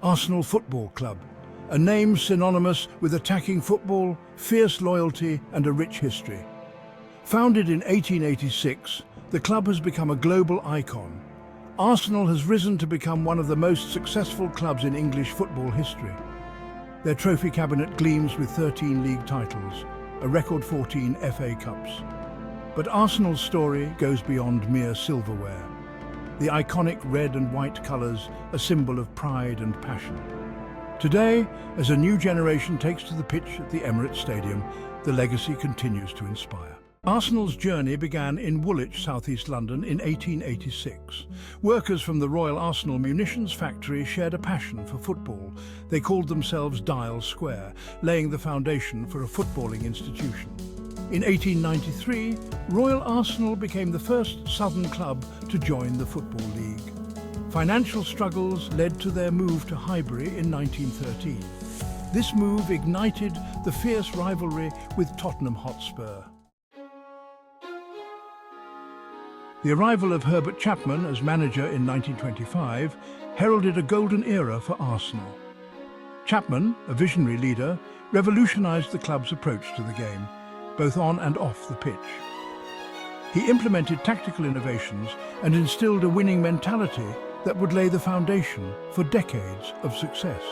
Arsenal Football Club, a name synonymous with attacking football, fierce loyalty and a rich history. Founded in 1886, the club has become a global icon. Arsenal has risen to become one of the most successful clubs in English football history. Their trophy cabinet gleams with 13 league titles, a record 14 FA Cups. But Arsenal's story goes beyond mere silverware. The iconic red and white colours, a symbol of pride and passion. Today, as a new generation takes to the pitch at the Emirates Stadium, the legacy continues to inspire. Arsenal's journey began in Woolwich, southeast London in 1886. Workers from the Royal Arsenal Munitions Factory shared a passion for football. They called themselves Dial Square, laying the foundation for a footballing institution. In 1893, Royal Arsenal became the first southern club to join the Football League. Financial struggles led to their move to Highbury in 1913. This move ignited the fierce rivalry with Tottenham Hotspur. The arrival of Herbert Chapman as manager in 1925 heralded a golden era for Arsenal. Chapman, a visionary leader, revolutionised the club's approach to the game, both on and off the pitch. He implemented tactical innovations and instilled a winning mentality that would lay the foundation for decades of success.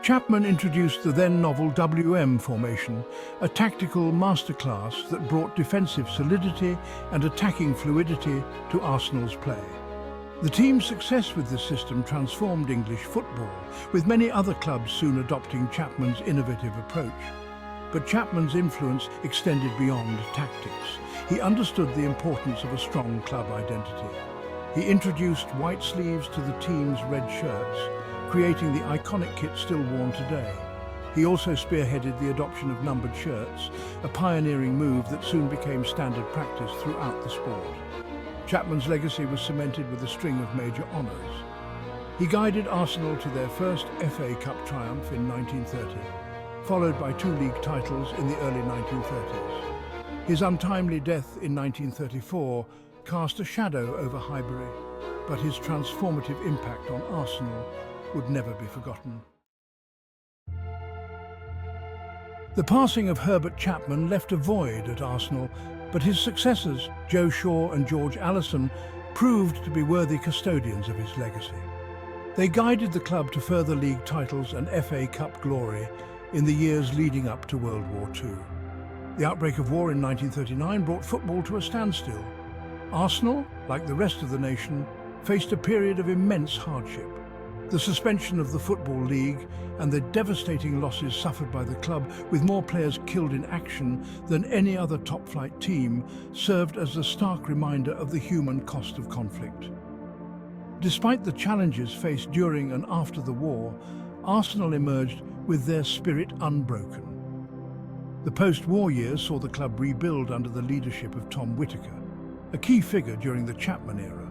Chapman introduced the then novel WM formation, a tactical masterclass that brought defensive solidity and attacking fluidity to Arsenal's play. The team's success with this system transformed English football, with many other clubs soon adopting Chapman's innovative approach. But Chapman's influence extended beyond tactics. He understood the importance of a strong club identity. He introduced white sleeves to the team's red shirts, creating the iconic kit still worn today. He also spearheaded the adoption of numbered shirts, a pioneering move that soon became standard practice throughout the sport. Chapman's legacy was cemented with a string of major honours. He guided Arsenal to their first FA Cup triumph in 1930, followed by 2 league titles in the early 1930s. His untimely death in 1934 cast a shadow over Highbury, but his transformative impact on Arsenal would never be forgotten. The passing of Herbert Chapman left a void at Arsenal, but his successors, Joe Shaw and George Allison, proved to be worthy custodians of his legacy. They guided the club to further league titles and FA Cup glory in the years leading up to World War II. The outbreak of war in 1939 brought football to a standstill. Arsenal, like the rest of the nation, faced a period of immense hardship. The suspension of the Football League and the devastating losses suffered by the club, with more players killed in action than any other top-flight team, served as a stark reminder of the human cost of conflict. Despite the challenges faced during and after the war, Arsenal emerged with their spirit unbroken. The post-war years saw the club rebuild under the leadership of Tom Whittaker, a key figure during the Chapman era.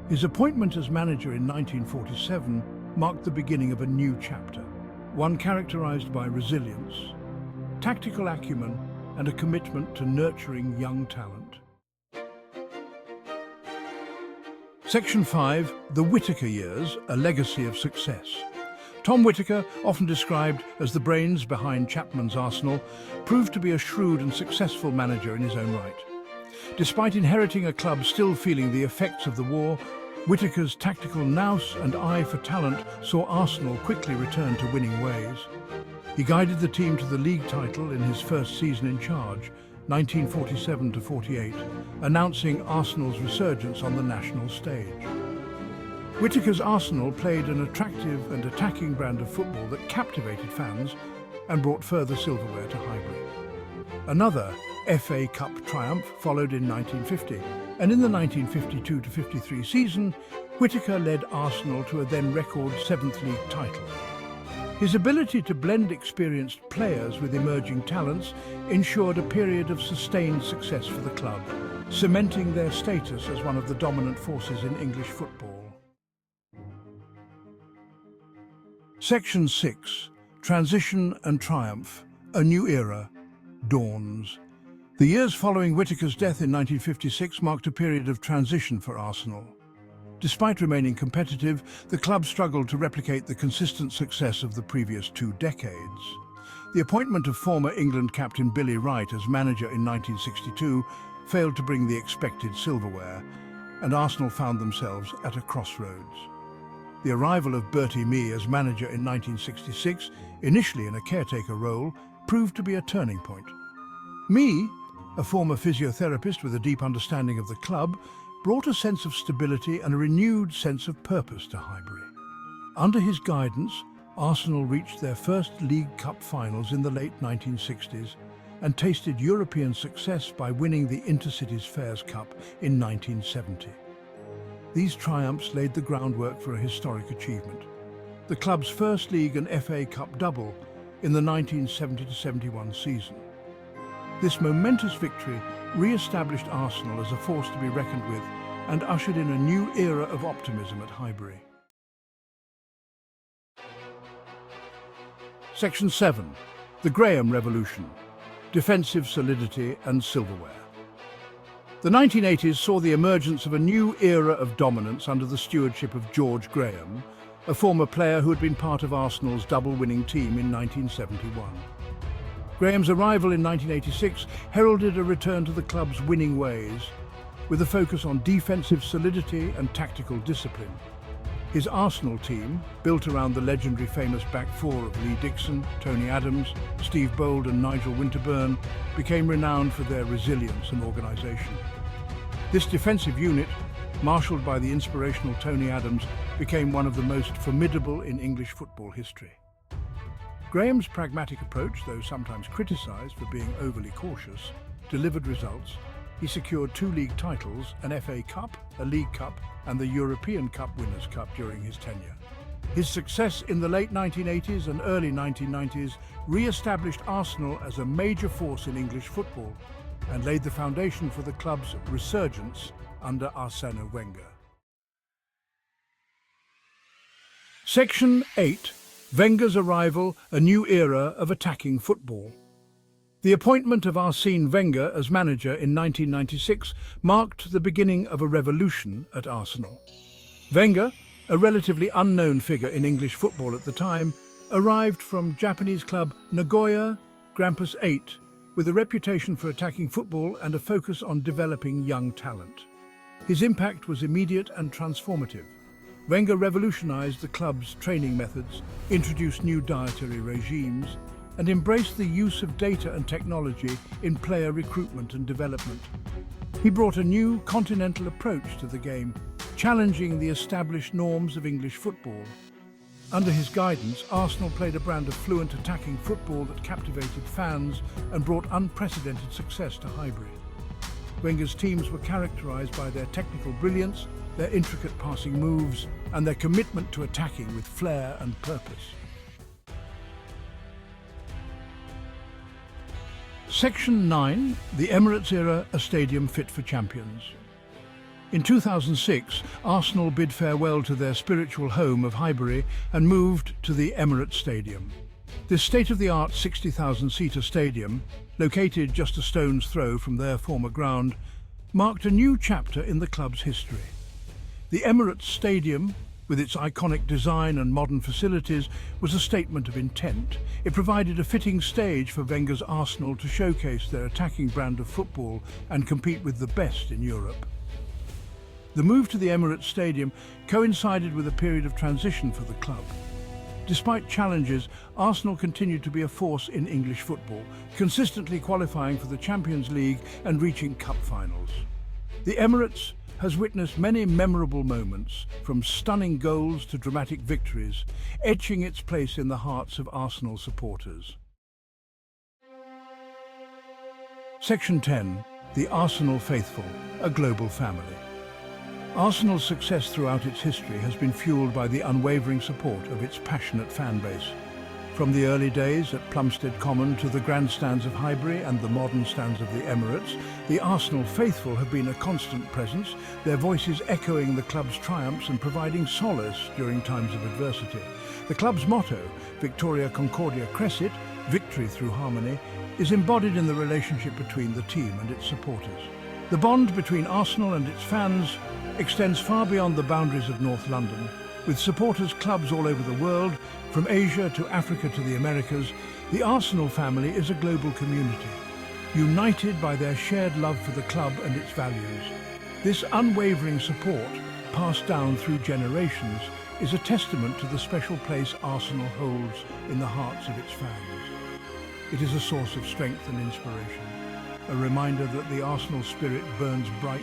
His appointment as manager in 1947 marked the beginning of a new chapter, one characterized by resilience, tactical acumen, and a commitment to nurturing young talent. Section 5, The Whittaker Years, a Legacy of Success. Tom Whittaker, often described as the brains behind Chapman's Arsenal, proved to be a shrewd and successful manager in his own right. Despite inheriting a club still feeling the effects of the war, Whittaker's tactical nous and eye for talent saw Arsenal quickly return to winning ways. He guided the team to the league title in his first season in charge, 1947-48, announcing Arsenal's resurgence on the national stage. Whittaker's Arsenal played an attractive and attacking brand of football that captivated fans and brought further silverware to Highbury. Another FA Cup triumph followed in 1950, and in the 1952-53 season, Whittaker led Arsenal to a then record 7th league title. His ability to blend experienced players with emerging talents ensured a period of sustained success for the club, cementing their status as one of the dominant forces in English football. Section 6, Transition and Triumph, a New Era, dawns. The years following Whittaker's death in 1956 marked a period of transition for Arsenal. Despite remaining competitive, the club struggled to replicate the consistent success of the previous 2 decades. The appointment of former England captain Billy Wright as manager in 1962 failed to bring the expected silverware, and Arsenal found themselves at a crossroads. The arrival of Bertie Mee as manager in 1966, initially in a caretaker role, proved to be a turning point. Mee, a former physiotherapist with a deep understanding of the club, brought a sense of stability and a renewed sense of purpose to Highbury. Under his guidance, Arsenal reached their first League Cup finals in the late 1960s and tasted European success by winning the Intercities Fairs Cup in 1970. These triumphs laid the groundwork for a historic achievement: the club's first League and FA Cup double in the 1970-71 season. This momentous victory re-established Arsenal as a force to be reckoned with and ushered in a new era of optimism at Highbury. Section 7. The Graham Revolution. Defensive solidity and silverware. The 1980s saw the emergence of a new era of dominance under the stewardship of George Graham, a former player who had been part of Arsenal's double-winning team in 1971. Graham's arrival in 1986 heralded a return to the club's winning ways, with a focus on defensive solidity and tactical discipline. His Arsenal team, built around the legendary famous back four of Lee Dixon, Tony Adams, Steve Bold and Nigel Winterburn, became renowned for their resilience and organisation. This defensive unit, marshalled by the inspirational Tony Adams, became one of the most formidable in English football history. Graham's pragmatic approach, though sometimes criticised for being overly cautious, delivered results. He secured 2 league titles, an FA Cup, a League Cup and the European Cup Winners' Cup during his tenure. His success in the late 1980s and early 1990s re-established Arsenal as a major force in English football and laid the foundation for the club's resurgence under Arsène Wenger. Section 8. Wenger's arrival, a new era of attacking football. The appointment of Arsène Wenger as manager in 1996 marked the beginning of a revolution at Arsenal. Wenger, a relatively unknown figure in English football at the time, arrived from Japanese club Nagoya Grampus 8 with a reputation for attacking football and a focus on developing young talent. His impact was immediate and transformative. Wenger revolutionized the club's training methods, introduced new dietary regimes, and embraced the use of data and technology in player recruitment and development. He brought a new continental approach to the game, challenging the established norms of English football. Under his guidance, Arsenal played a brand of fluent attacking football that captivated fans and brought unprecedented success to Highbury. Wenger's teams were characterised by their technical brilliance, their intricate passing moves, and their commitment to attacking with flair and purpose. Section 9. The Emirates Era, a stadium fit for champions. In 2006, Arsenal bid farewell to their spiritual home of Highbury and moved to the Emirates Stadium. This state-of-the-art 60,000-seater stadium, located just a stone's throw from their former ground, marked a new chapter in the club's history. The Emirates Stadium, with its iconic design and modern facilities, was a statement of intent. It provided a fitting stage for Wenger's Arsenal to showcase their attacking brand of football and compete with the best in Europe. The move to the Emirates Stadium coincided with a period of transition for the club. Despite challenges, Arsenal continued to be a force in English football, consistently qualifying for the Champions League and reaching cup finals. The Emirates has witnessed many memorable moments, from stunning goals to dramatic victories, etching its place in the hearts of Arsenal supporters. Section 10. The Arsenal Faithful, a global family. Arsenal's success throughout its history has been fueled by the unwavering support of its passionate fan base. From the early days at Plumstead Common to the grandstands of Highbury and the modern stands of the Emirates, the Arsenal faithful have been a constant presence, their voices echoing the club's triumphs and providing solace during times of adversity. The club's motto, Victoria Concordia Crescit, victory through harmony, is embodied in the relationship between the team and its supporters. The bond between Arsenal and its fans extends far beyond the boundaries of North London. With supporters clubs all over the world, from Asia to Africa to the Americas, the Arsenal family is a global community, united by their shared love for the club and its values. This unwavering support, passed down through generations, is a testament to the special place Arsenal holds in the hearts of its fans. It is a source of strength and inspiration, a reminder that the Arsenal spirit burns bright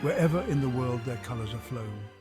wherever in the world their colours are flown.